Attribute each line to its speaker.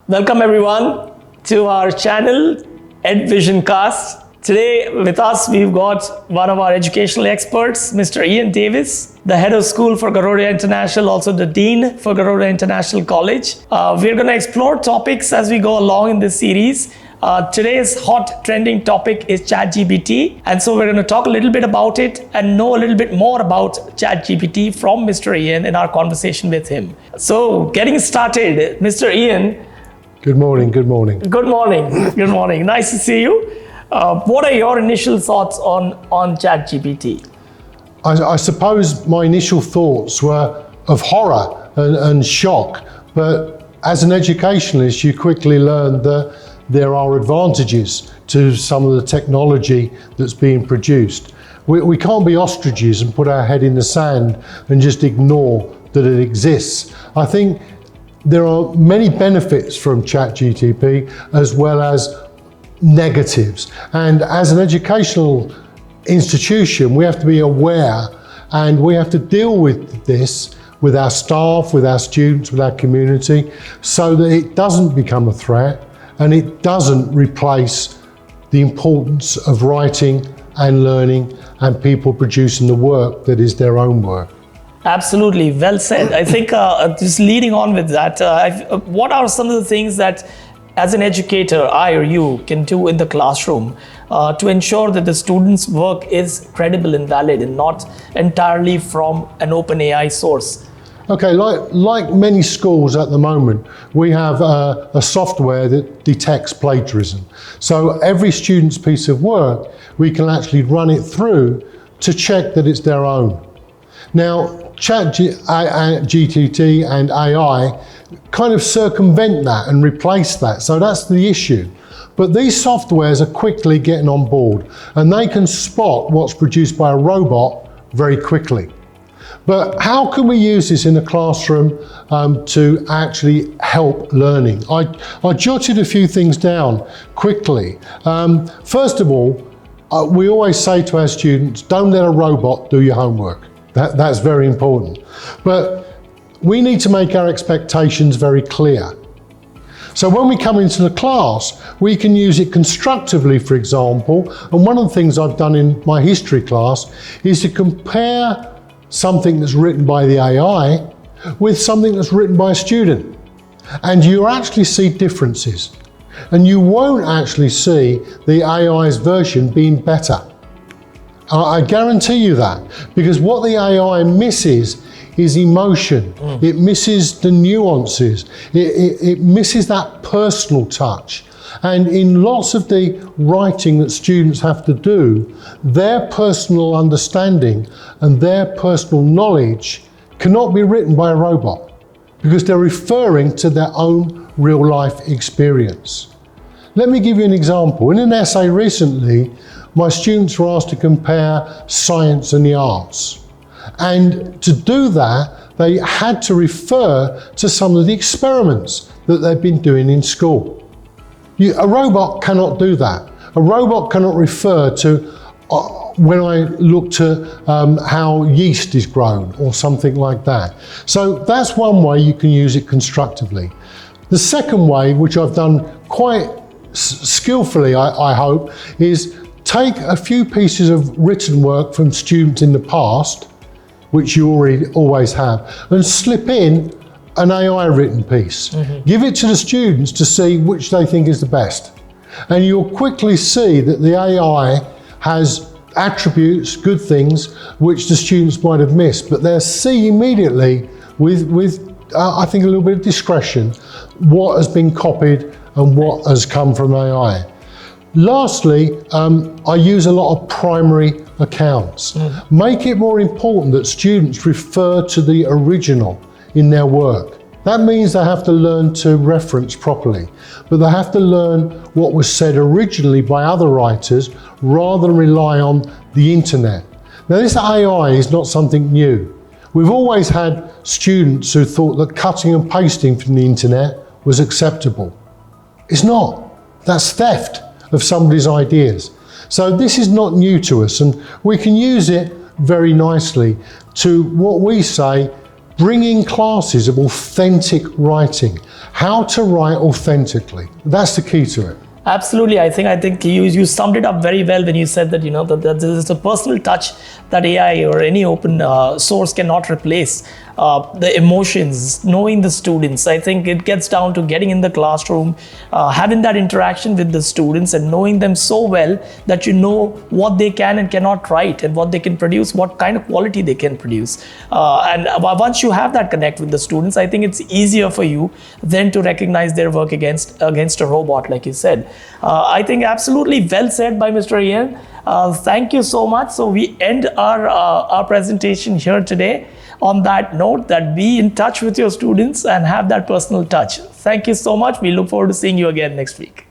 Speaker 1: Welcome everyone to our channel, EdVision Cast. Today with us, we've got one of our educational experts, Mr. Ian Davies, the head of school for Garuda International, also the dean for Garuda International College. We're going to explore topics as we go along in this series. Today's hot trending topic is ChatGPT, and so we're going to talk a little bit about it and know a little bit more about ChatGPT from Mr. Ian in our conversation with him. So getting started, Mr. Ian.
Speaker 2: Good morning, good morning.
Speaker 1: Good morning, good morning. Nice to see you. What are your initial thoughts on ChatGPT?
Speaker 2: I suppose my initial thoughts were of horror and shock, but as an educationalist, you quickly learn that there are advantages to some of the technology that's being produced. We can't be ostriches and put our head in the sand and just ignore that it exists. I think there are many benefits from ChatGPT as well as negatives. And as an educational institution, we have to be aware and we have to deal with this with our staff, with our students, with our community, so that it doesn't become a threat and it doesn't replace the importance of writing and learning and people producing the work that is their own work.
Speaker 1: Absolutely, well said. I think just leading on with that, what are some of the things that as an educator, I or you can do in the classroom to ensure that the students' work is credible and valid and not entirely from an open AI source?
Speaker 2: Okay, like many schools at the moment, we have a software that detects plagiarism. So every student's piece of work, we can actually run it through to check that it's their own. Now, ChatGPT and AI kind of circumvent that and replace that, so that's the issue. But these softwares are quickly getting on board and they can spot what's produced by a robot very quickly. But how can we use this in a classroom to actually help learning? I jotted a few things down quickly. First of all, we always say to our students, don't let a robot do your homework. That's very important. But we need to make our expectations very clear. So when we come into the class, we can use it constructively, for example. And one of the things I've done in my history class is to compare something that's written by the AI with something that's written by a student. And you actually see differences. And you won't actually see the AI's version being better. I guarantee you that, because what the AI misses is emotion. It misses the nuances. It misses that personal touch. And in lots of the writing that students have to do, their personal understanding and their personal knowledge cannot be written by a robot because they're referring to their own real life experience. Let me give you an example. In an essay recently, my students were asked to compare science and the arts. And to do that, they had to refer to some of the experiments that they've been doing in school. A robot cannot do that. A robot cannot refer to when I looked at how yeast is grown or something like that. So that's one way you can use it constructively. The second way, which I've done quite skillfully, I hope, is take a few pieces of written work from students in the past, which you always have, and slip in an AI written piece. Give it to the students to see which they think is the best. And you'll quickly see that the AI has attributes, good things, which the students might have missed, but they'll see immediately with I think a little bit of discretion, what has been copied and what has come from AI. Lastly, I use a lot of primary accounts. Make it more important that students refer to the original in their work. That means they have to learn to reference properly, but they have to learn what was said originally by other writers rather than rely on the internet. Now, this AI is not something new. We've always had students who thought that cutting and pasting from the internet was acceptable. It's not. That's theft of somebody's ideas. So this is not new to us, and we can use it very nicely to what we say bringing classes of authentic writing, how to write authentically. That's the key to it.
Speaker 1: Absolutely. I think you summed it up very well when you said that, that there is a personal touch that AI or any open source cannot replace. The emotions, knowing the students. I think it gets down to getting in the classroom, having that interaction with the students and knowing them so well that you know what they can and cannot write and what they can produce, what kind of quality they can produce. And once you have that connect with the students, I think it's easier for you then to recognize their work against a robot, like you said. I think absolutely well said by Mr. Ian. Thank you so much. So we end our presentation here today on that note, that be in touch with your students and have that personal touch. Thank you so much. We look forward to seeing you again next week.